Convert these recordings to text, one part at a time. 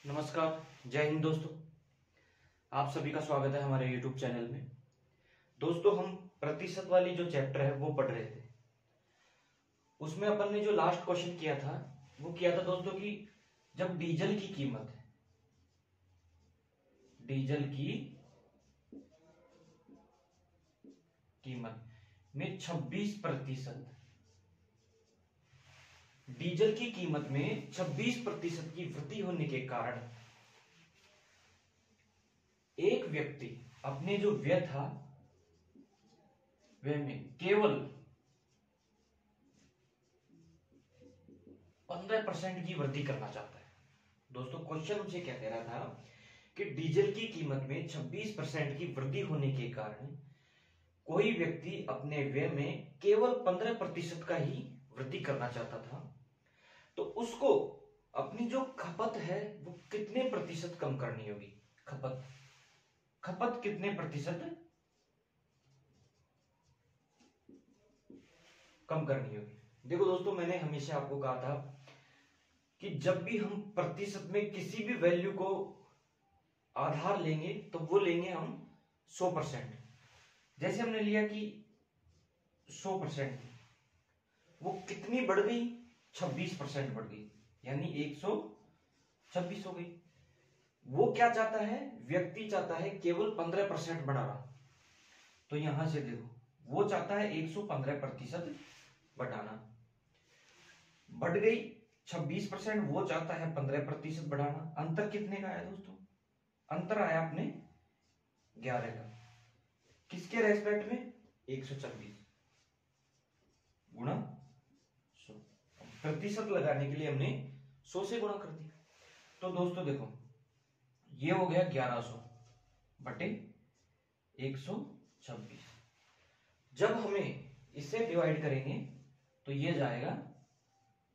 नमस्कार, जय हिंद दोस्तों। आप सभी का स्वागत है हमारे YouTube चैनल में। दोस्तों, हम प्रतिशत वाली जो चैप्टर है वो पढ़ रहे थे। उसमें अपन ने जो लास्ट क्वेश्चन किया था वो किया था दोस्तों कि जब डीजल की कीमत में 26%, डीजल की कीमत में 26% की वृद्धि होने के कारण एक व्यक्ति अपने जो व्यय था व्यय में केवल 15% की वृद्धि करना चाहता है। दोस्तों, क्वेश्चन मुझे क्या कह रहा था कि डीजल की कीमत में 26% की वृद्धि होने के कारण कोई व्यक्ति अपने व्यय में केवल 15% का ही वृद्धि करना चाहता था, तो उसको अपनी जो खपत है वो कितने प्रतिशत कम करनी होगी। खपत कितने प्रतिशत कम करनी होगी। देखो दोस्तों, मैंने हमेशा आपको कहा था कि जब भी हम प्रतिशत में किसी भी वैल्यू को आधार लेंगे तो वो लेंगे हम 100%। जैसे हमने लिया कि 100%, वो कितनी बढ़ गई, 26% बढ़ गई, यानी 126 हो गई। वो क्या चाहता है, व्यक्ति चाहता है केवल 15% बढ़ाना। तो यहां से देखो, वो चाहता है 115% बढ़ाना, बढ़ गई 26%, वो चाहता है 15% बढ़ाना। अंतर कितने का आया दोस्तों? अंतर आया अपने 11 का। किसके रेस्पेक्ट में? 126 गुणा 100। प्रतिशत लगाने के लिए हमने 100 से गुणा कर दिया। तो दोस्तों देखो, ये हो गया 1100 बटे 126। जब हमें इससे डिवाइड करेंगे तो ये जाएगा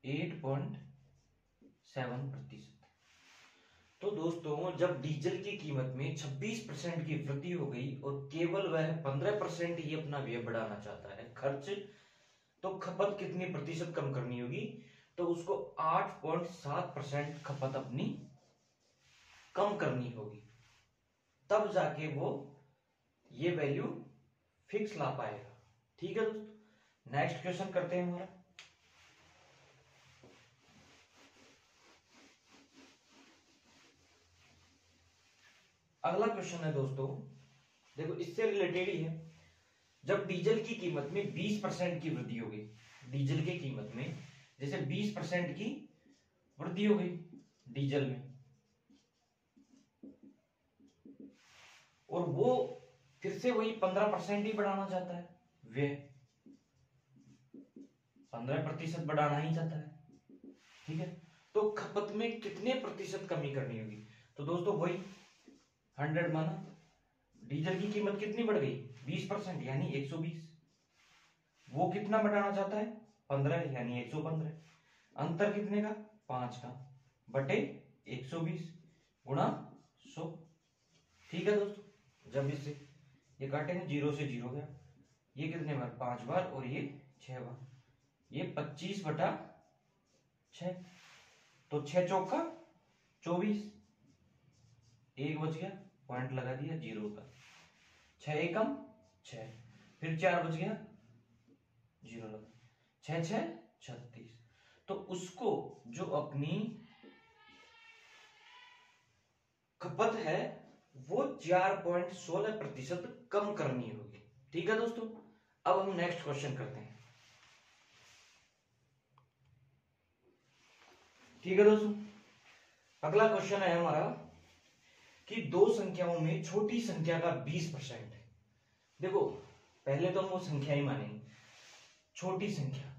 8.7%। तो दोस्तों, जब डीजल की कीमत में 26% की वृद्धि हो गई और केवल वह 15% ही अपना व्यय बढ़ाना चाहता है, खर्च, तो खपत कितनी प्रतिशत कम करनी होगी? तो उसको 8.7% खपत अपनी कम करनी होगी, तब जाके वो ये वैल्यू फिक्स ला पाएगा। ठीक है दोस्तों, नेक्स्ट क्वेश्चन करते हैं हमारा। अगला क्वेश्चन है दोस्तों, देखो इससे रिलेटेड ही है। जब डीजल की कीमत में 20% की वृद्धि हो गई, डीजल की कीमत में जैसे 20% की वृद्धि हो गई डीजल में, और वो फिर से वही 15% ही बढ़ाना चाहता है, व्यय 15% बढ़ाना ही चाहता है। ठीक है, तो खपत में कितने प्रतिशत कमी करनी होगी? तो दोस्तों वही 100 माना, डीजल की कीमत कितनी बढ़ गई? 20%, यानी 120। वो कितना बढ़ाना चाहता है? 15, यानी 115। अंतर कितने का? 5 का, बटे 120 गुणा 100। ठीक है दोस्तों, जब इससे ये काटेंगे 0 से 0 गया, ये कितने बार? 5 बार, और ये 6 बार, ये 25/6। तो 6 चौका 24, एक बच गया, पॉइंट लगा दिया 0 का, 6 एकम 6, फिर 4 बच गया, 0 लगा, 6 6 36। तो उसको जो अपनी खपत है वो 4.16% कम करनी होगी। ठीक है दोस्तों, अब हम नेक्स्ट क्वेश्चन करते हैं। ठीक है दोस्तों, अगला क्वेश्चन है हमारा कि दो संख्याओं में छोटी संख्या का 20% है। देखो, पहले तो हम वो संख्या ही मानेंगे, छोटी संख्या,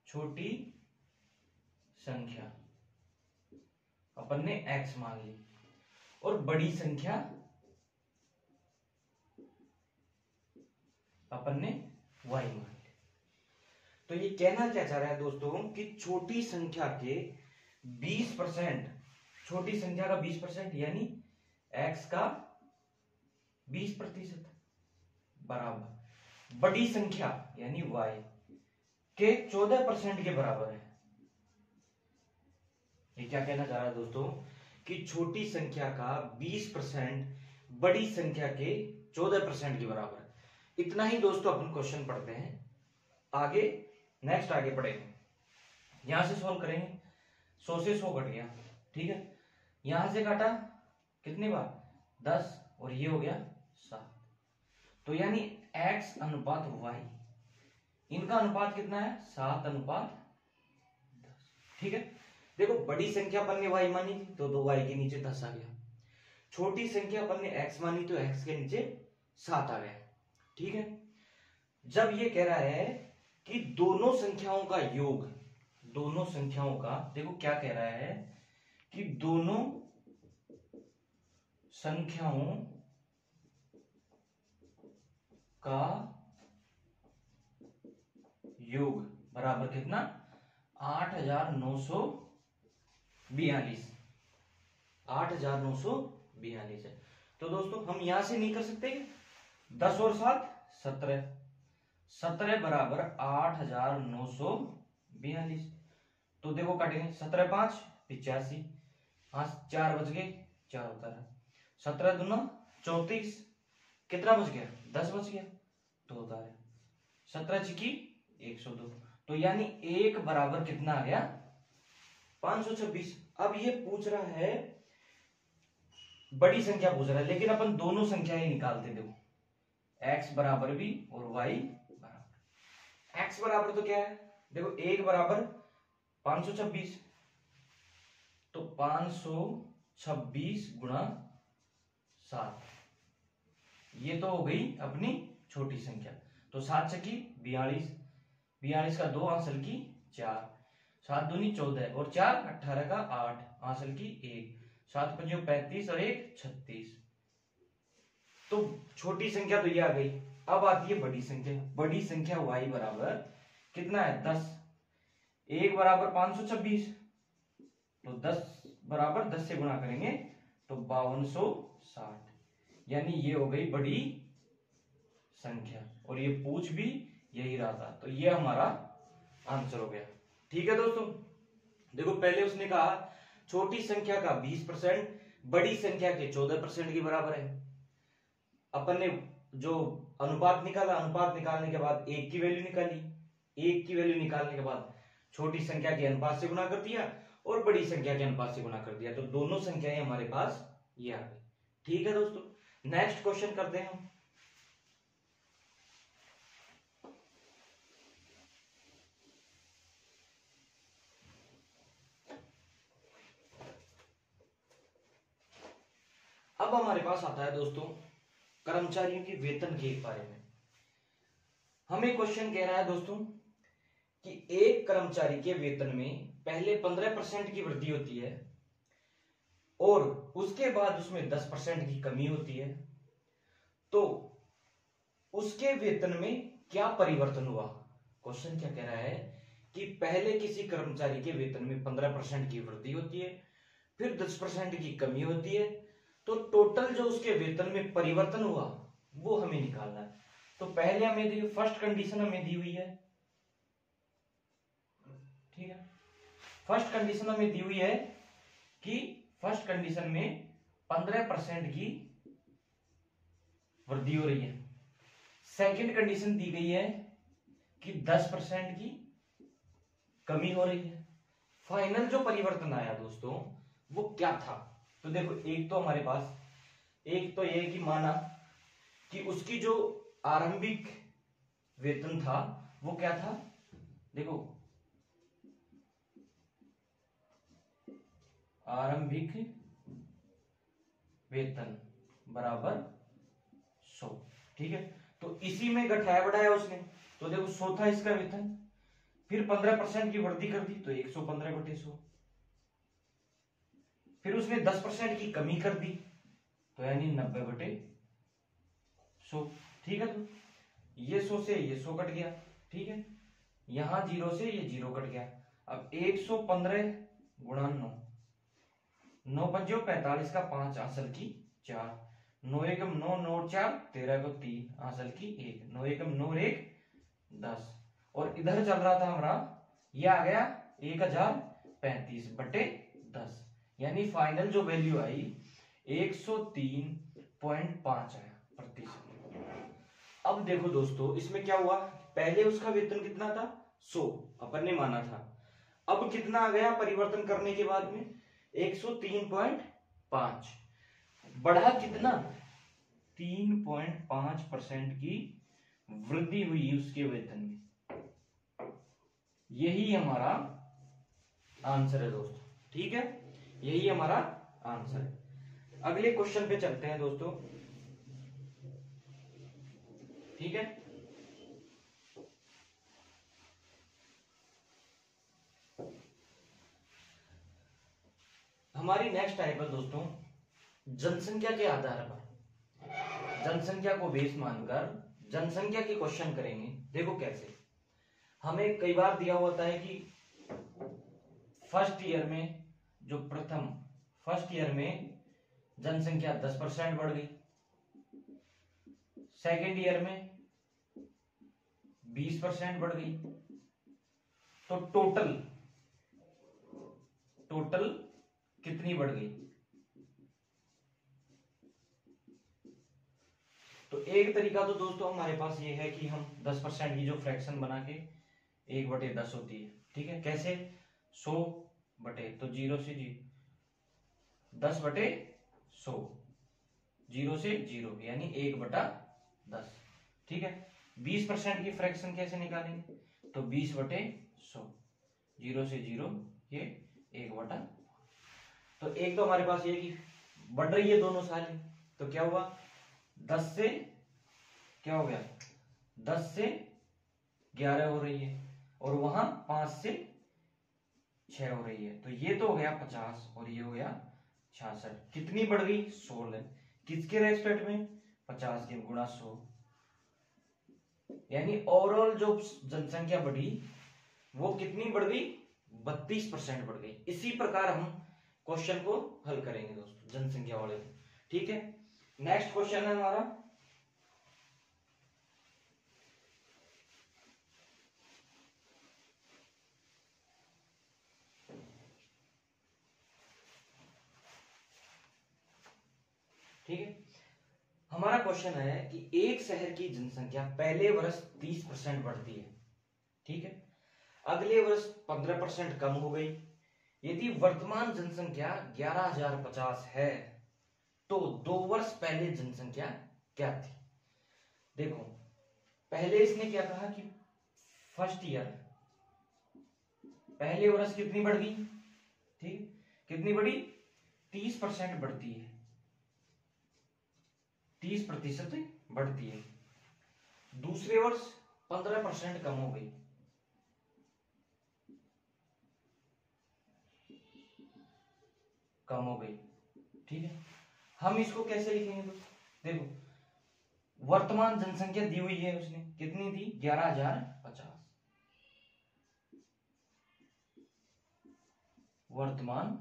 छोटी संख्या अपन ने x मान ली, और बड़ी संख्या अपन ने y मान ली। तो ये कहना क्या चाह रहा है दोस्तों कि छोटी संख्या के 20%, छोटी संख्या का 20% यानी x का 20% बराबर बड़ी संख्या यानी y के 14% के बराबर है। ये क्या कहना चाह रहा है दोस्तों कि छोटी संख्या का 20% बड़ी संख्या के 14% के बराबर है। इतना ही दोस्तों अपन क्वेश्चन पढ़ते हैं, आगे नेक्स्ट आगे बढ़ेंगे। यहां से सॉल्व करेंगे, 100 से 100 कट गया, ठीक है। यहां से काटा कितनी बार 10 और ये हो गया 7, तो यानी x अनुपात y, इनका अनुपात कितना है 7:10, ठीक है। देखो बड़ी संख्या अपन ने y मानी थी तो 2y के नीचे 10 आ गया, छोटी संख्या अपन ने x मानी तो x के नीचे 7 आ गया, ठीक है। जब ये कह रहा है कि दोनों संख्याओं का योग, दोनों संख्याओं का, देखो क्या कह रहा है कि दोनों संख्याओं का योग बराबर कितना 8,942, 8,942 है। तो दोस्तों हम यहां से नहीं कर सकते, 10 और 7 17, 17 बराबर 8,942। तो देखो काटेंगे 17 5 85, हाँ 4 बच गए, 4 होता है, 17 दूना 34, कितना बच गया 10 बच गया, तो होता है 17 चिकी 102, तो यानी 1 बराबर कितना आ गया 526। अब ये पूछ रहा है बड़ी संख्या पूछ रहा है, लेकिन अपन दोनों संख्या ही निकालते, देखो x बराबर भी और y बराबर। x बराबर तो क्या है, देखो 1 बराबर 526, तो 526 गुणा 7, ये तो हो गई अपनी छोटी संख्या, तो 7 छकी 42, 42 का 2 आंसर की 4, 7 दूनी 14 और 4 18 का 8 आंसर की 1, 7 पंजों 35 और 1 36। तो छोटी संख्या तो ये आ गई। अब आती है बड़ी संख्या, बड़ी संख्या y बराबर कितना है 10, 1 बराबर 526, तो 10 बराबर 10 से गुणा करेंगे तो 5260, यानी ये हो गई बड़ी संख्या, और ये पूछ भी यही रहा था, तो ये हमारा आंसर हो गया, ठीक है दोस्तों। देखो पहले उसने कहा छोटी संख्या का 20% बड़ी संख्या के 14% के बराबर है। अपन ने जो अनुपात निकाला, अनुपात निकालने के बाद 1 की वैल्यू निकाली, 1 की वैल्यू निकालने के बाद छोटी संख्या के अनुपात से गुणा कर दिया और बड़ी संख्या के अनुपात से गुणा कर दिया, तो दोनों संख्याएं हमारे पास ये आ गई, ठीक है दोस्तों। नेक्स्ट क्वेश्चन करते हैं हम। अब हमारे पास आता है दोस्तों कर्मचारियों के वेतन के बारे में। हमें क्वेश्चन कह रहा है दोस्तों कि एक कर्मचारी के वेतन में पहले 15% की वृद्धि होती है और उसके बाद उसमें 10% की कमी होती है, तो उसके वेतन में क्या परिवर्तन हुआ। क्वेश्चन क्या कह रहा है कि पहले किसी कर्मचारी के वेतन में 15% की वृद्धि होती है, फिर 10% की कमी होती है, तो टोटल जो उसके वेतन में परिवर्तन हुआ वो हमें निकालना है। तो पहले हमें दी फर्स्ट कंडीशन हमें दी हुई है, ठीक है। फर्स्ट कंडीशन हमें दी हुई है कि फर्स्ट कंडीशन में 15% की वृद्धि हो रही है। सेकंड कंडीशन दी गई है कि 10% की कमी हो रही है। फाइनल जो परिवर्तन आया दोस्तों वो क्या था, तो देखो एक तो हमारे पास एक तो यह कि माना कि उसकी जो आरंभिक वेतन था वो क्या था, देखो आरंभिक वेतन बराबर 100, ठीक है। तो इसी में घटाया बढ़ाया उसने, तो देखो 100 था इसका वेतन, फिर 15% की वृद्धि कर दी तो 115/100, फिर उसने 10% की कमी कर दी तो यानी 90/100, ठीक है। तो ये 100 से ये 100 कट गया, ठीक है। यहां 0 से ये 0 कट गया। अब 115 गुणा 9, 9 पंजो 45 का 5 आंसर की 4, 9 एकम 9, 9 4 13 को 3 आंसर की 1, 9 एकम 9 1 10, और इधर चल रहा था हमारा ये आ गया 1035/10, 10, यानी फाइनल जो वैल्यू आई 103.5 आया प्रतिशत। अब देखो दोस्तों इसमें क्या हुआ, पहले उसका वेतन कितना था 100 अपन ने माना था, अब कितना आ गया परिवर्तन करने के बाद में 103.5, बढ़ा कितना 3.5% की वृद्धि हुई उसके वेतन में। यही हमारा आंसर है दोस्तों, ठीक है, यही हमारा आंसर है। अगले क्वेश्चन पे चलते हैं दोस्तों, ठीक है। हमारी नेक्स्ट टाइप है दोस्तों जनसंख्या के आधार पर, जनसंख्या को बेस मानकर जनसंख्या के क्वेश्चन करेंगे। देखो कैसे, हमें कई बार दिया होता है कि फर्स्ट ईयर में जो फर्स्ट ईयर में जनसंख्या 10% बढ़ गई, सेकेंड ईयर में 20% बढ़ गई, तो टोटल कितनी बढ़ गई। तो एक तरीका तो दोस्तों हमारे पास ये है कि हम 10% की जो फ्रैक्शन बना के 1/10 होती है, ठीक है, कैसे 100 बटे तो 0 से 10/100, 0 से 0 यानी 1/10, ठीक है। 20% की फ्रैक्शन कैसे निकालेंगे, तो 20/100, 0 से 0 ये 1/, तो एक तो हमारे पास ये कि बढ़ रही है दोनों साल, तो क्या हुआ 10 से क्या हो गया 10 से 11 हो रही है, और वहां 5 से 6 हो रही है, तो ये तो हो गया 50 और ये हो गया 66, कितनी बढ़ गई 16, किसके रेस्पेक्ट में 50 के गुणा 100, यानी ओवरऑल जो जनसंख्या बढ़ी वो कितनी बढ़ गई 32% बढ़ गई। इसी प्रकार हम क्वेश्चन को हल करेंगे दोस्तों जनसंख्या वाले, ठीक है। नेक्स्ट क्वेश्चन है हमारा, ठीक है। हमारा क्वेश्चन है कि एक शहर की जनसंख्या पहले वर्ष 30% बढ़ती है, ठीक है, अगले वर्ष 15% कम हो गई। यदि वर्तमान जनसंख्या 11,050 है तो 2 वर्ष पहले जनसंख्या क्या थी। देखो पहले इसने क्या कहा कि फर्स्ट ईयर पहले वर्ष कितनी बढ़ गई, ठीक, कितनी बढ़ी 30% बढ़ती है, 30% बढ़ती है। दूसरे वर्ष 15% कम हो गई, ठीक है। हम इसको कैसे लिखेंगे दोस्तों, देखो वर्तमान जनसंख्या दी हुई है, उसने कितनी दी 11,050, वर्तमान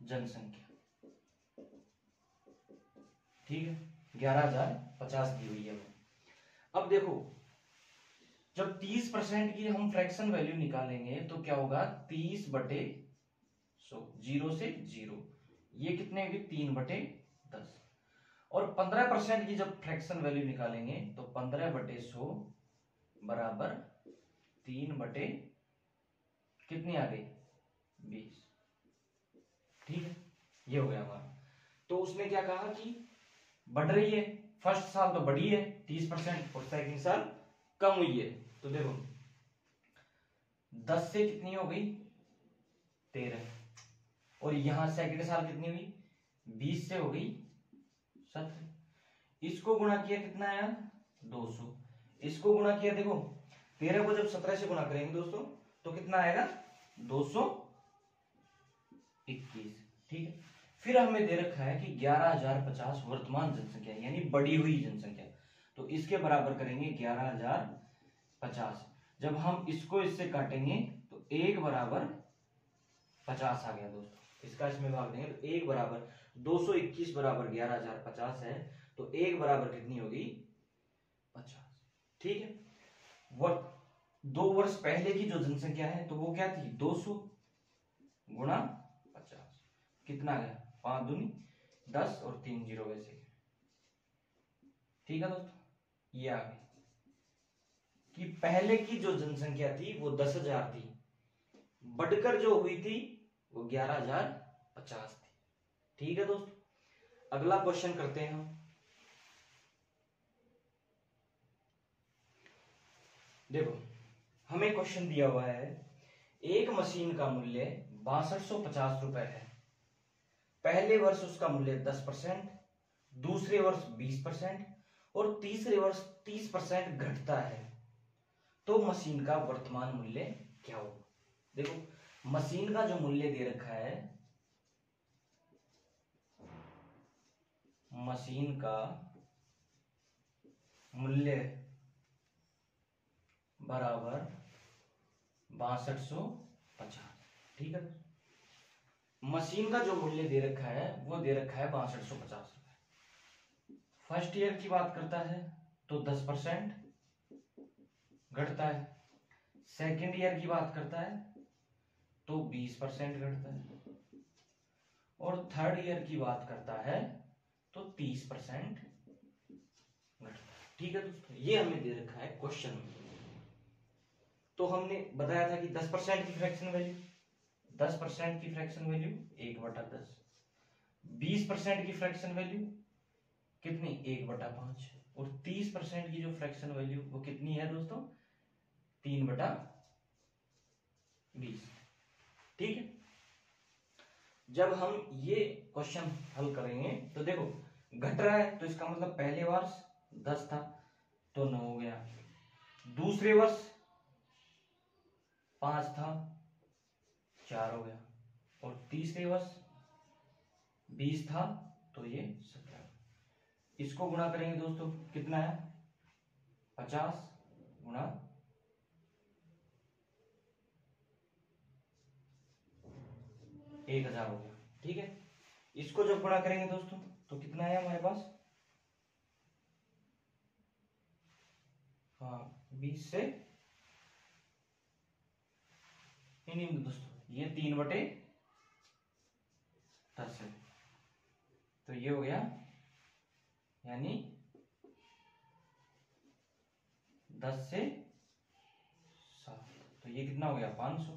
जनसंख्या, ठीक है, 11,050 दी हुई है। अब देखो जब 30% की हम फ्रैक्शन वैल्यू निकालेंगे तो क्या होगा 30/100, 0 से 0, ये कितने होगी 3/10, और 15% की जब फ्रैक्शन वैल्यू निकालेंगे तो 15/100 बराबर 3/ कितनी आ गई 20, ठीक है, ये हो गया हमारा। तो उसने क्या कहा कि बढ़ रही है, फर्स्ट साल तो बढ़ी है 30% और सेकंड साल कम हुई है, तो देखो 10 से कितनी हो गई 13, और यहां सेकंड साल कितनी हुई 20 से हो गई 17, इसको गुणा किया कितना आया 200, इसको गुणा किया देखो 13 को जब 17 से गुणा करेंगे दोस्तों तो कितना आएगा 221, ठीक है। फिर हमें दे रखा है कि 11,050 वर्तमान जनसंख्या यानी बढ़ी हुई जनसंख्या, तो इसके बराबर करेंगे 11,050, जब हम इसको इससे काटेंगे तो 1 बराबर 50 आ गया दोस्तों, इसका इसमें भाग देंगे तो 1 बराबर 221 बराबर 11,050 है, तो 1 बराबर कितनी होगी 50, ठीक है। 2 वर्ष पहले की जो जनसंख्या है तो वो क्या थी 200, गुणा 50, कितना गया 5 दूनी 10 और 3 जीरो वैसे। ठीक है दोस्तों, ये आ गई कि पहले की जो जनसंख्या थी वो 10,000 थी, बढ़कर जो हुई थी वो 11,050 थी। ठीक है दोस्तों, अगला क्वेश्चन करते हैं हम। देखो हमें क्वेश्चन दिया हुआ है, एक मशीन का मूल्य 6250 रुपए है। पहले वर्ष उसका मूल्य 10%, दूसरे वर्ष 20% और तीसरे वर्ष 30% घटता है, तो मशीन का वर्तमान मूल्य क्या होगा। देखो मशीन का जो मूल्य दे रखा है, मशीन का मूल्य बराबर 6250। ठीक है, मशीन का जो मूल्य दे रखा है वो दे रखा है 6250 रुपए। फर्स्ट ईयर की बात करता है तो 10% घटता है, सेकेंड ईयर की बात करता है तो 20% घटता है, और थर्ड ईयर की बात करता है तो 30% घटता है। ठीक है दोस्तों, ये हमें दे रखा है क्वेश्चन में। तो हमने बताया था कि 10% की फ्रैक्शन वैल्यू, 10% की फ्रैक्शन वैल्यू 1/10, 20% की फ्रैक्शन वैल्यू कितनी 1/5, और 30% की जो फ्रैक्शन वैल्यू वो कितनी है दोस्तों 3/20। ठीक है, जब हम ये क्वेश्चन हल करेंगे तो देखो घट रहा है तो इसका मतलब पहले वर्ष 10 था तो 9 हो गया, दूसरे वर्ष 5 था 4 हो गया, और तीसरे वर्ष 20 था तो ये 17। इसको गुणा करेंगे दोस्तों कितना है 50 गुणा 1000 हो गया। ठीक है, इसको जब गुणा करेंगे दोस्तों तो कितना है हमारे पास, हाँ 20 से नहीं दोस्तों, ये 3/10 है तो ये हो गया, यानी 10 से 7 तो ये कितना हो गया 500,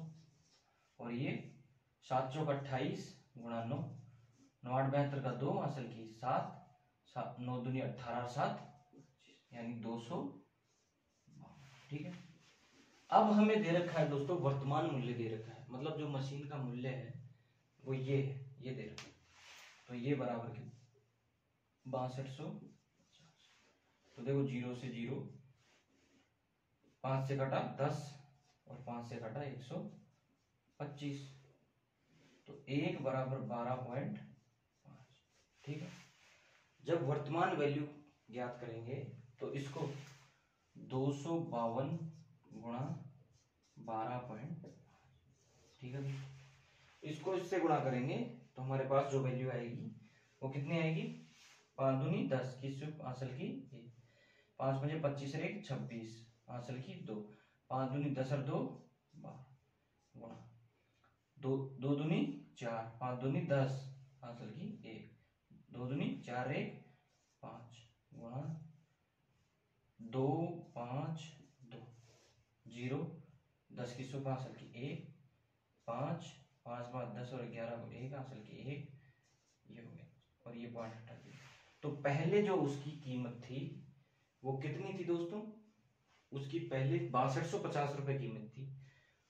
और ये 7 चौक 28 गुणा 9, 9 8 72 का 2 असल की 7 9 दूनी 18 7 यानी 200। ठीक है, अब हमें दे रखा है दोस्तों वर्तमान मूल्य दे रखा है, मतलब जो मशीन का मूल्य है वो ये है, ये दे रखा है, तो ये बराबर के 6250। तो देखो 0 से 0, 5 से कटा 10 और 5 से कटा 125, तो 1 बराबर 12.5। ठीक है, जब वर्तमान वैल्यू ज्ञात करेंगे तो इसको 252 गुणा 12.5। ठीक है, इसको इससे गुणा करेंगे तो हमारे पास जो वैल्यू आएगी वो कितनी आएगी 5 दूनी 10 की हासिल की 5 5 25 और 1 26 हासिल की 2, 5 दूनी 10 और 2 12 गुणा 2 2 दूनी 4, 5 दूनी 10 हासिल की 1, 2 दूनी 4 1 5 गुणा 2 5 2 0 10 की सुबह हासिल की 1 5 5 5 10 और 11 को 1 हासिल की 1, ये हो गया, और ये पॉइंट हटा दिया। तो पहले जो उसकी कीमत थी वो कितनी थी दोस्तों, उसकी पहले 6250 रुपए कीमत थी,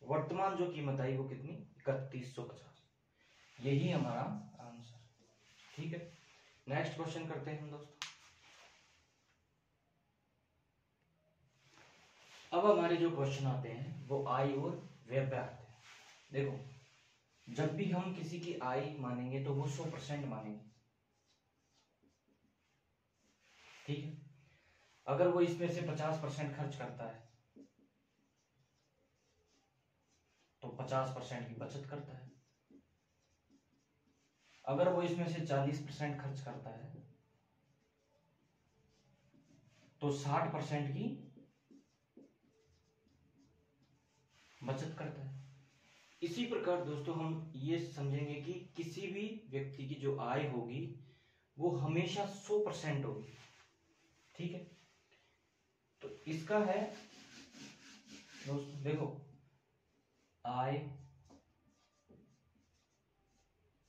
वर्तमान जो कीमत आई वो कितनी 3150। यही हमारा आंसर। ठीक है, नेक्स्ट क्वेश्चन करते हैं हम दोस्तों। अब हमारे जो क्वेश्चन आते हैं वो आय और व्यय पे आते हैं। देखो जब भी हम किसी की आय मानेंगे तो वो 100% मानेंगे। ठीक है, अगर वो इसमें से 50% खर्च करता है तो 50% की बचत करता है, अगर वो इसमें से 40% खर्च करता है तो 60% की बचत करता है। इसी प्रकार दोस्तों हम ये समझेंगे कि किसी भी व्यक्ति की जो आय होगी वो हमेशा 100% होगी। ठीक है, तो इसका है दोस्तों, देखो आय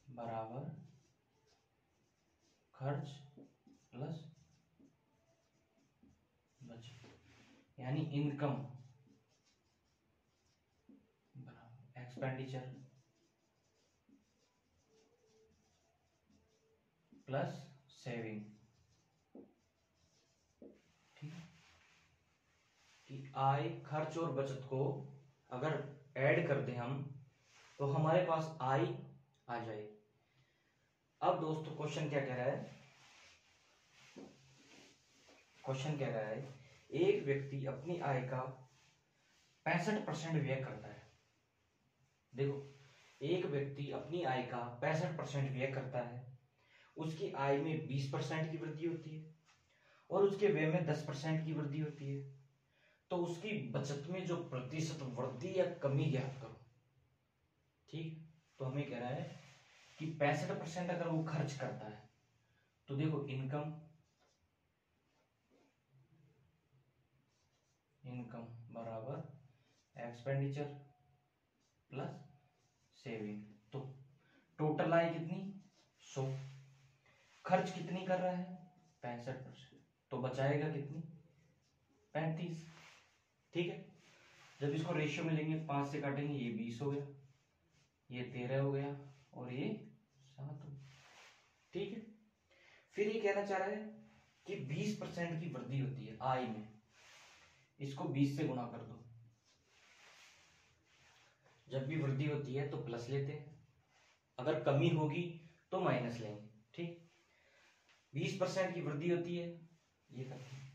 बराबर खर्च प्लस बचत, यानी इनकम बराबर एक्सपेंडिचर प्लस सेविंग। ठीक है, कि आय, खर्च और बचत को अगर ऐड कर दें हम तो हमारे पास आय आ जाए। अब दोस्तों क्वेश्चन क्या कह रहा है, क्वेश्चन कह रहा है एक व्यक्ति अपनी आय का 65% व्यय करता है। देखो, एक व्यक्ति अपनी आय का 65% व्यय करता है, उसकी आय में 20% की वृद्धि होती है और उसके व्यय में 10% की वृद्धि होती है, तो उसकी बचत में जो प्रतिशत वृद्धि या कमी ज्ञात करो। ठीक, तो हमें कह रहा है कि 65% अगर वो खर्च करता है तो देखो इनकम बराबर एक्सपेंडिचर प्लस सेविंग, तो टोटल आय कितनी 100, खर्च कितनी कर रहा है 65%, तो बचाएगा कितनी 35। ठीक है, जब इसको रेशियो में लेंगे 5 से काटेंगे, ये 20 हो गया, ये 13 हो गया और ये 7 हो गया। ठीक है, फिर ये कहना चाह रहा है कि 20% की वृद्धि होती है आय में, इसको 20 से गुणा कर दो। जब भी वृद्धि होती है तो प्लस लेते हैं, अगर कमी होगी तो माइनस लेंगे। ठीक, 20% की वृद्धि होती है, ये करते हैं।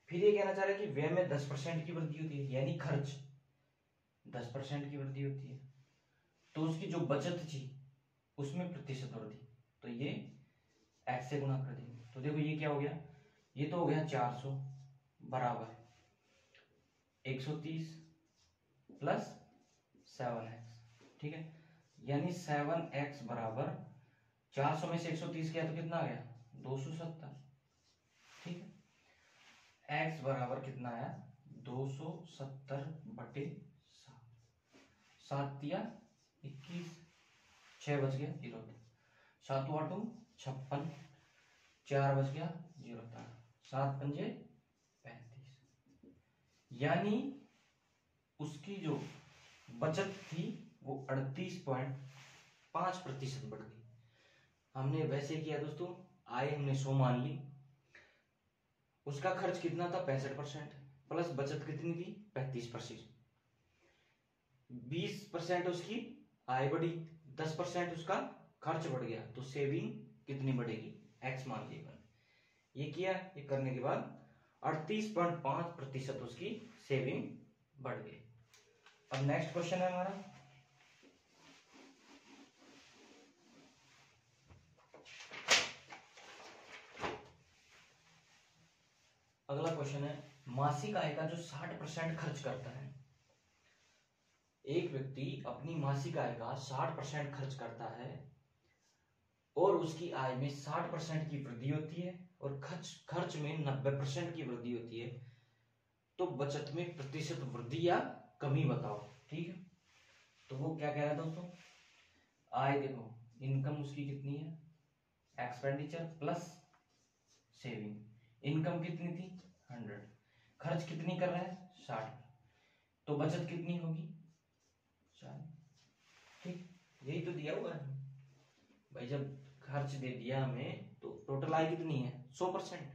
फिर ये कहना चाह रहा है कि व्यय में 10% की वृद्धि होती है, यानी खर्च 10% की वृद्धि होती है, तो उसकी जो बचत थी उसमें प्रतिशत वृद्धि, तो ये x से गुणा कर देंगे। तो देखो ये क्या हो गया, ये तो हो गया 400 बराबर 130 प्लस 7x। ठीक है, यानी 7x बराबर 400 में से 130 किया तो कितना आ गया 270। ठीक है, x बराबर कितना आया 270 बटे 7 दिया 21, 6 बच गया 0, 7 8 56, 4 बच गया 0, 7 पंजे 35, यानी उसकी जो बचत थी वो 38.5% बढ़ गई। हमने वैसे किया दोस्तों, आय हमने 100 मान ली, उसका खर्च कितना था 65% प्लस बचत कितनी थी 35%, 20% उसकी आय बढ़ी, 10% उसका खर्च बढ़ गया, तो सेविंग कितनी बढ़ेगी x मान ली। ये किया, ये करने के बाद 38.5% उसकी सेविंग बढ़ गई। अब नेक्स्ट क्वेश्चन है हमारा, अगला क्वेश्चन है मासिक आय का जो 60% खर्च करता है। एक व्यक्ति अपनी मासिक आय का 60% खर्च करता है और उसकी आय में 60% की वृद्धि होती है और खर्च में 90% की वृद्धि होती है, तो बचत में प्रतिशत वृद्धि या कमी बताओ। ठीक है, तो वो क्या कह रहा है दोस्तों, आय देखो इनकम उसकी कितनी है एक्सपेंडिचर प्लस सेविंग, इनकम कितनी थी 100, खर्च कितनी कर रहा है 60, तो बचत कितनी होगी 40। ठीक, यही तो दिया हुआ है भाई, जब खर्च दे दिया हमें तो टोटल आय कितनी है 100%,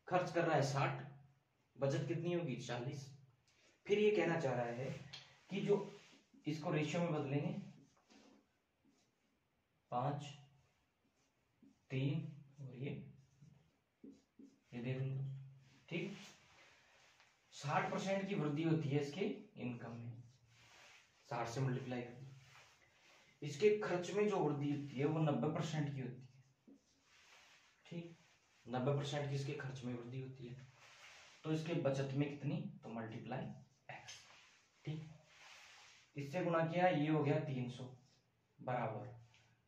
खर्च कर रहा है 60, बचत कितनी होगी 40। फिर ये कहना चाह रहा है कि जो इसको रेशियो में बदलेंगे 5 3 और ये देख लो। ठीक, 60% की वृद्धि होती है इसके इनकम में, 60 से मल्टीप्लाई कर, इसके खर्च में जो वृद्धि होती है वो 90% की होती है। ठीक, 90% की इसके खर्च में वृद्धि होती है, तो इसके बचत में कितनी, तो मल्टीप्लाई x। ठीक, इससे गुणा किया, ये हो गया 300 बराबर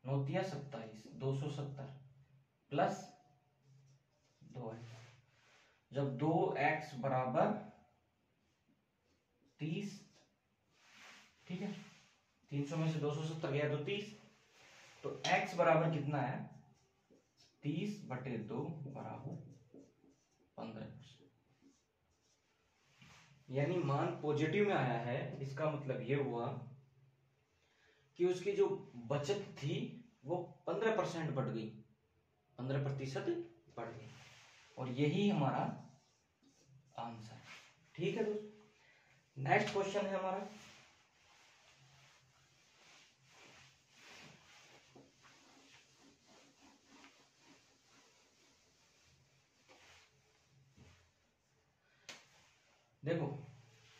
9 तिया 27, 270 प्लस 2x। जब 2x बराबर 30, ठीक है, 300 में से 270 गया तो 30, तो x बराबर कितना है 30/2 बराबर 15%। यानी मान पॉजिटिव में आया है, इसका मतलब ये हुआ कि उसकी जो बचत थी वो 15% बढ़ गई, 15% बढ़ गई, और यही हमारा आंसर है। ठीक है दोस्तों, नेक्स्ट क्वेश्चन है हमारा, देखो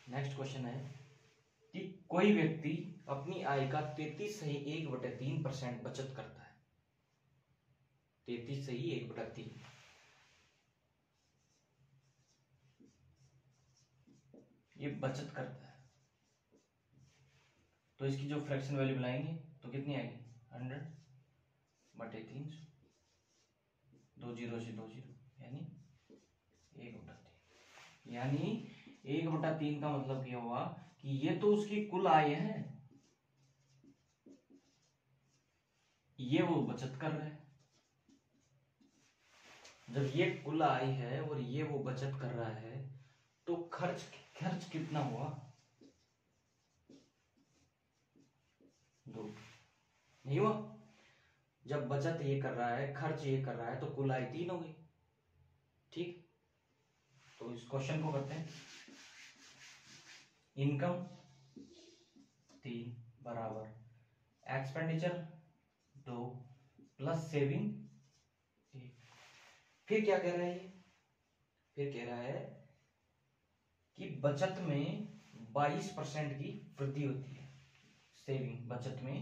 नेक्स्ट क्वेश्चन है कि कोई व्यक्ति अपनी आय का 33.1/3% बचत करता है। 33.1/3 ये बचत करता है, तो इसकी जो फ्रैक्शन वैल्यू बनाएंगे तो कितनी आएगी 100/300, 2 0 से 2 0 यानी 1/3। यानी 1/3 का मतलब क्या हुआ कि ये तो उसकी कुल आय है, ये वो बचत कर रहा है। जब ये कुल आय है और ये वो बचत कर रहा है तो खर्च कितना हुआ 2, नहीं हुआ। जब बचत ये कर रहा है, खर्च ये कर रहा है, तो कुल आय 3 हो गई। ठीक, तो इस क्वेश्चन को करते हैं, इनकम 3 बराबर एक्सपेंडिचर 2 प्लस सेविंग 1। फिर क्या कह रहा है ये, फिर कह रहा है कि बचत में 22% की वृद्धि होती है। सेविंग बचत में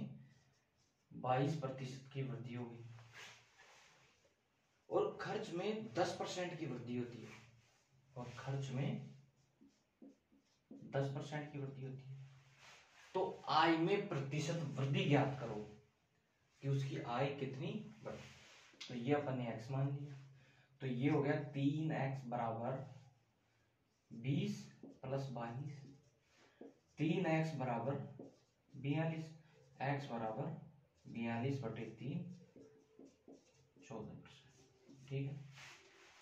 22% की वृद्धि होगी, और खर्च में 10% की वृद्धि होती है, और खर्च में 10% की वृद्धि होती है। तो आय में प्रतिशत वृद्धि ज्ञात करो कि उसकी आय कितनी बढ़ी। तो ये अपन ने x मान लिया, तो ये हो गया 3x बराबर 20 प्लस 22, 3x बराबर 42, x बराबर 42/3 14%। ठीक है,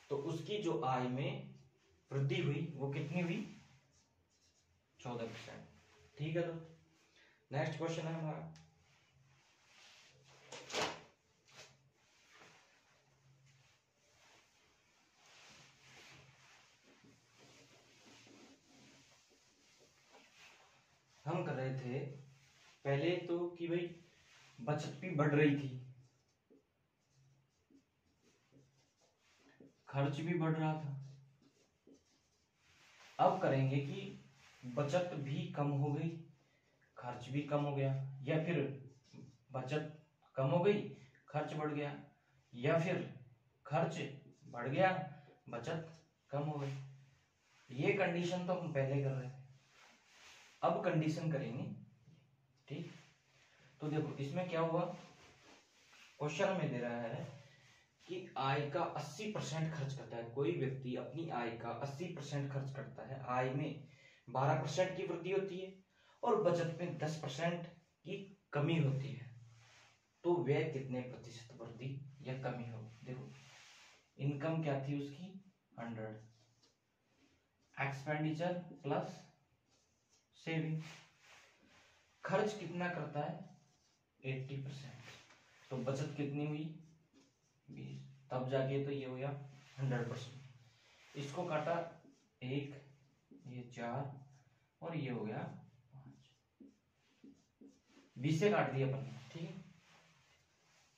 तो उसकी जो आय में वृद्धि हुई वो कितनी हुई 14%। ठीक है, तो नेक्स्ट क्वेश्चन है हमारा, हम कर रहे थे पहले तो कि भाई बचत भी बढ़ रही थी, खर्च भी बढ़ रहा था। अब करेंगे कि बचत भी कम हो गई, खर्च भी कम हो गया, या फिर बचत कम हो गई खर्च बढ़ गया, या फिर खर्च बढ़ गया बचत कम हो गई। ये कंडीशन तो हम पहले कर रहे थे, अब कंडीशन करेंगे। ठीक, तो देखो इसमें क्या हुआ, क्वेश्चन में दे रहा है कि आय का 80% खर्च करता है। कोई व्यक्ति अपनी आय का 80% खर्च करता है, आय में 12% की वृद्धि होती है और बचत में 10% की कमी होती है, तो वह कितने प्रतिशत वृद्धि या कमी हो। देखो इनकम क्या थी उसकी 100, एक्सपेंडिचर प्लस सेविंग, खर्च कितना करता है 80%, तो बचत कितनी हुई 20, तब जाके तो ये हो गया 100%। इसको काटा 1, ये 4 और ये हो गया 5, 20 से काट दिया अपन। ठीक है,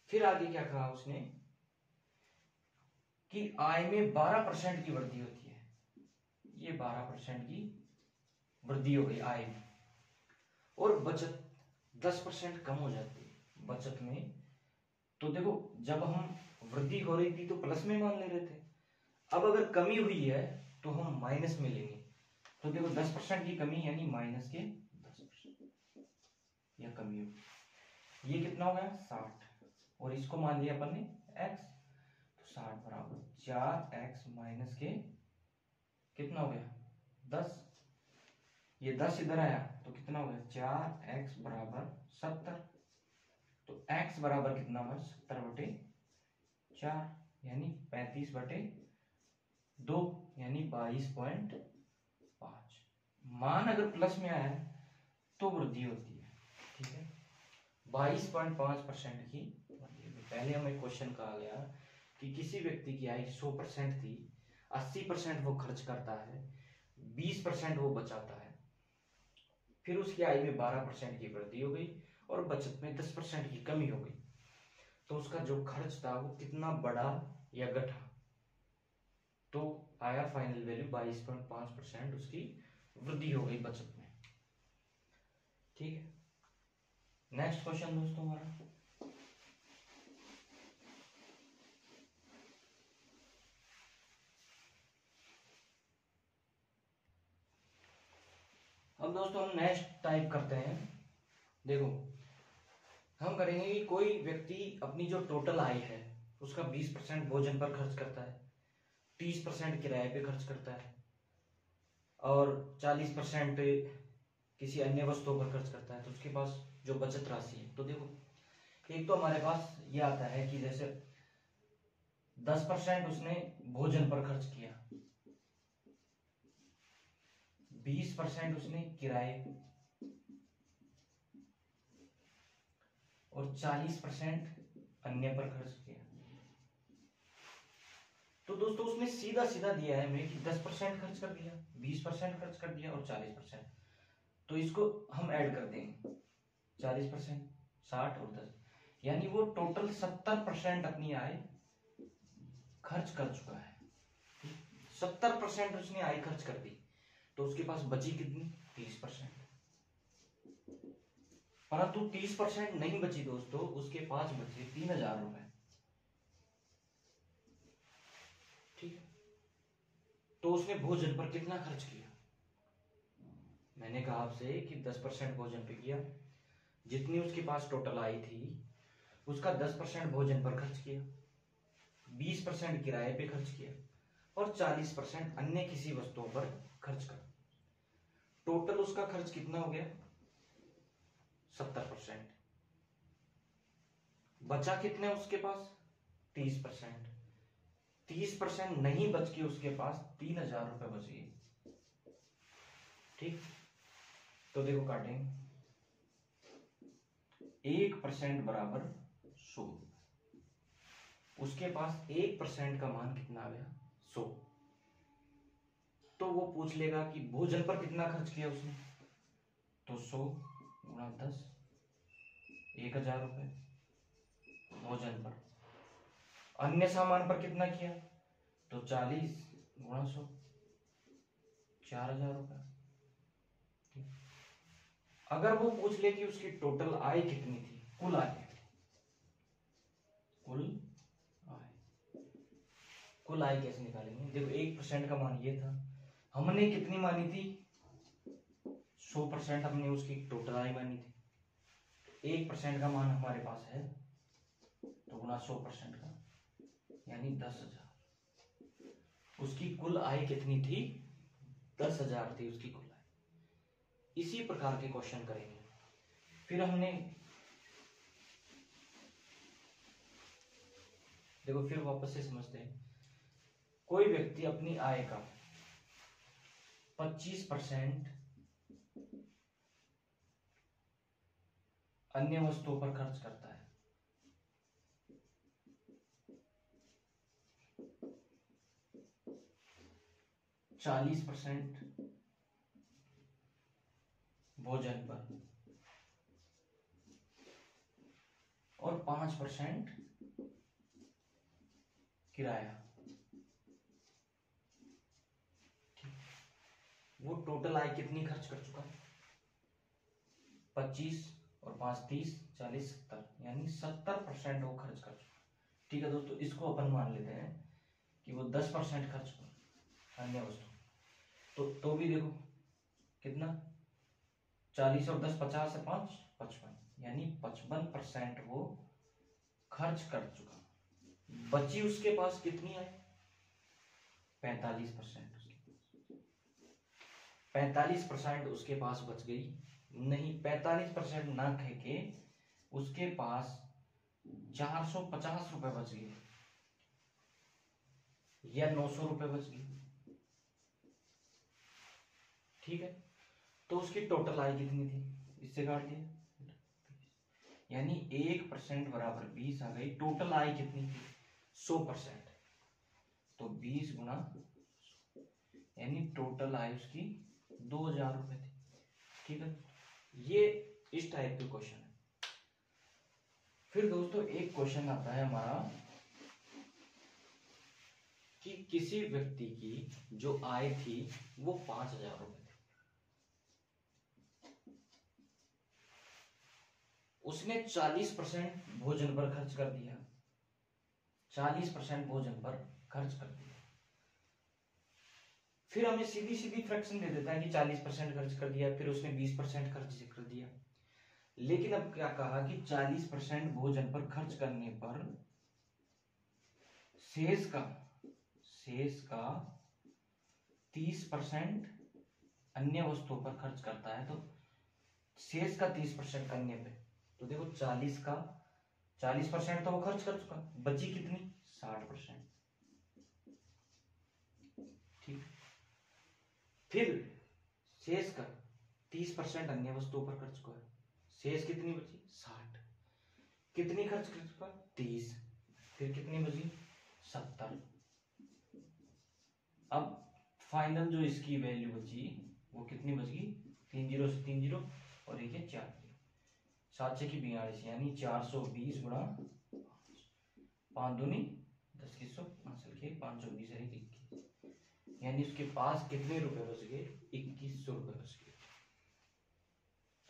फिर आगे क्या कहा उसने कि आय में 12% की वृद्धि होती है, ये 12% की वृद्धि हो गई आय में, और बचत 10% कम हो जाती है बचत में। तो देखो जब हम वृद्धि हो रही थी तो प्लस में मान ले रहे थे, अब अगर कमी हुई है तो हम माइनस में लेंगे। तो देखो 10% की कमी यानी माइनस के 10%। या कमी होगी। ये कितना हो गया 60, और इसको मान लिया अपन ने x, तो 60 बराबर 4x माइनस के कितना हो गया 10, ये 10 इधर आया तो कितना हो गया 4x बराबर 70, तो x बराबर कितना हुआ 70/4 यानी 35/2 यानी 22.5। मान अगर प्लस में आया तो वृद्धि होती है, ठीक है। 22.5% की वृद्धि होगी। पहले हमें क्वेश्चन कहा गया कि किसी व्यक्ति की आय 100% थी, 80% वो खर्च करता है, 20% वो बचाता है, फिर उसकी आय में 12% की वृद्धि हो गई और बचत में 10% की कमी हो गई, तो उसका जो खर्च था वो कितना बढ़ा या घटा, तो आया फाइनल वैल्यू 22.5% उसकी वृद्धि हो गई बचत में, ठीक है। नेक्स्ट क्वेश्चन दोस्तों हमारा, अब दोस्तों हम नेक्स्ट टाइप करते हैं। देखो हम करेंगे कि कोई व्यक्ति अपनी जो टोटल आय है उसका 20% भोजन पर खर्च करता है, 30% किराए पे खर्च करता है और 40% किसी अन्य वस्तुओं पर खर्च करता है, तो उसके पास जो बचत राशि है, तो देखो एक तो हमारे पास ये आता है कि जैसे 10% उसने भोजन पर खर्च किया, 20% उसने किराए और 40% अन्य पर खर्च किया। तो दोस्तों उसने सीधा सीधा दिया है हमें कि 10% खर्च कर दिया, 20% खर्च कर दिया और 40%, तो इसको हम ऐड कर देंगे 40%, 60 और 10, यानी वो टोटल 70% अपनी आय खर्च कर चुका है। 70% उसने आय खर्च कर दी, तो उसके पास बची कितनी 30%, परंतु 30% नहीं बची दोस्तों, उसके पास बचे 3000 रुपए, ठीक है। तो उसने भोजन पर कितना खर्च किया, मैंने कहा आपसे कि 10% भोजन पे किया, जितनी उसके पास टोटल आई थी उसका 10% भोजन पर खर्च किया, 20% किराए पे खर्च किया और 40% अन्य किसी वस्तुओं पर खर्च कर, टोटल उसका खर्च कितना हो गया 70%। बचा कितने उसके पास 30%, 30% नहीं बच के उसके पास 3000 रुपए बच गए, ठीक। तो देखो काटेंगे, 1% बराबर 100, उसके पास 1% का मान कितना आ गया 100, तो वो पूछ लेगा कि भोजन पर कितना खर्च किया उसने, तो 100 गुणा 10 1000 रुपए भोजन पर। अन्य सामान पर कितना किया, तो 40 गुणा 100 4000 रुपए। अगर वो पूछ ले कि उसकी टोटल आय कितनी थी, कुल आय, कुल आय कैसे निकालेंगे, देखो 1% का मान ये था, हमने कितनी मानी थी 100% हमने उसकी टोटल आय मानी थी, 1% का मान हमारे पास है तो गुना 100% का यानी 10,000, उसकी कुल आय कितनी थी 10,000 थी उसकी कुल आय। इसी प्रकार के क्वेश्चन करेंगे। फिर हमने देखो फिर वापस से समझते हैं, कोई व्यक्ति अपनी आय का 25% अन्य वस्तुओं पर खर्च करता है, 40% भोजन पर और 5% किराया, वो टोटल आय कितनी खर्च कर चुका है 25 और 5 30 40 70, यानी 70% वो खर्च कर चुका। ठीक है दोस्तों, इसको अपन मान लेते हैं कि वो 10% खर्च कर अन्य वस्तु, तो भी देखो कितना 40 और 10 50 है, 5 55, यानी 55% वो खर्च कर चुका। बची उसके पास कितनी है? 45%। 45% उसके पास बच गई नहीं, 45% ना कह के उसके पास 450 रुपए बच गए या 900 रुपए बच गई। ठीक है, तो उसकी टोटल आय कितनी थी? इससे काट दिया, यानी 1% बराबर 20 आ गई। टोटल आय कितनी थी? 100%। तो 20 गुना, यानी टोटल आय उसकी 2000 रुपए थी। ठीक है, ये इस टाइप के क्वेश्चन है। फिर दोस्तों एक क्वेश्चन आता है हमारा कि किसी व्यक्ति की जो आय थी वो 5000 रुपए थी, उसने 40% भोजन पर खर्च कर दिया। 40% भोजन पर खर्च कर दिया। फिर हमें सीधी सीधी फ्रैक्शन दे देता है कि 40% खर्च कर दिया, फिर उसने 20% खर्च कर दिया। लेकिन अब क्या कहा कि 40% भोजन पर खर्च करने पर शेष का 30% अन्य वस्तुओं पर खर्च करता है। तो शेष का 30% अन्य पे, तो देखो 40% तो वो खर्च कर चुका, बची कितनी? 60%। ठीक, फिर शेष का 30% अन्य वस्तुओं पर खर्च हुआ, शेष कितनी बची? 60। कितनी खर्च कर चुका? 30। फिर कितनी बची? 70। अब फाइनल जो इसकी वैल्यू बची वो कितनी बच गई? 3 जीरो से 3 जीरो और एक 4 जीरो, 7 की 42, यानी 420 गुणा 5 दूनी 10 की 100 के 520 है 21, यानी उसके पास कितने रुपए बच गए? 2100 रुपए बच गए।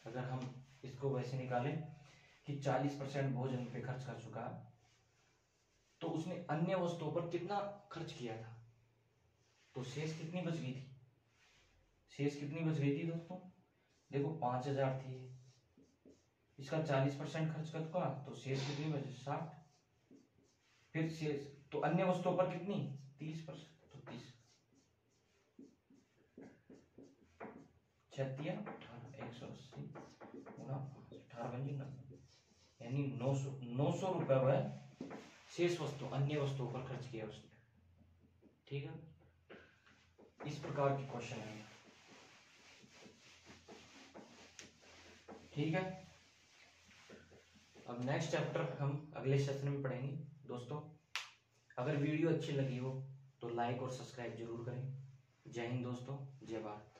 अगर हम इसको वैसे निकालें कि 40% भोजन पे खर्च कर चुका, तो उसने अन्य वस्तुओं पर कितना खर्च किया था, तो शेष कितनी बच गई थी? शेष कितनी बच गई थी दोस्तों? देखो 5000 थी, इसका 40% खर्च कर चुका, तो शेष कितनी बची? 60। फिर शेष तो अन्य वस्तुओं पर कितनी? 30%, तो 30 छत्तिया 180 गुना 18 यानी 900 रुपए वह शेष वस्तु अन्य वस्तुओं पर खर्च किया उसने। ठीक है, इस प्रकार के क्वेश्चन है। ठीक है, अब नेक्स्ट चैप्टर हम अगले सेशन में पढ़ेंगे दोस्तों। अगर वीडियो अच्छी लगी हो तो लाइक और सब्सक्राइब जरूर करें। जय हिंद दोस्तों, जय भारत।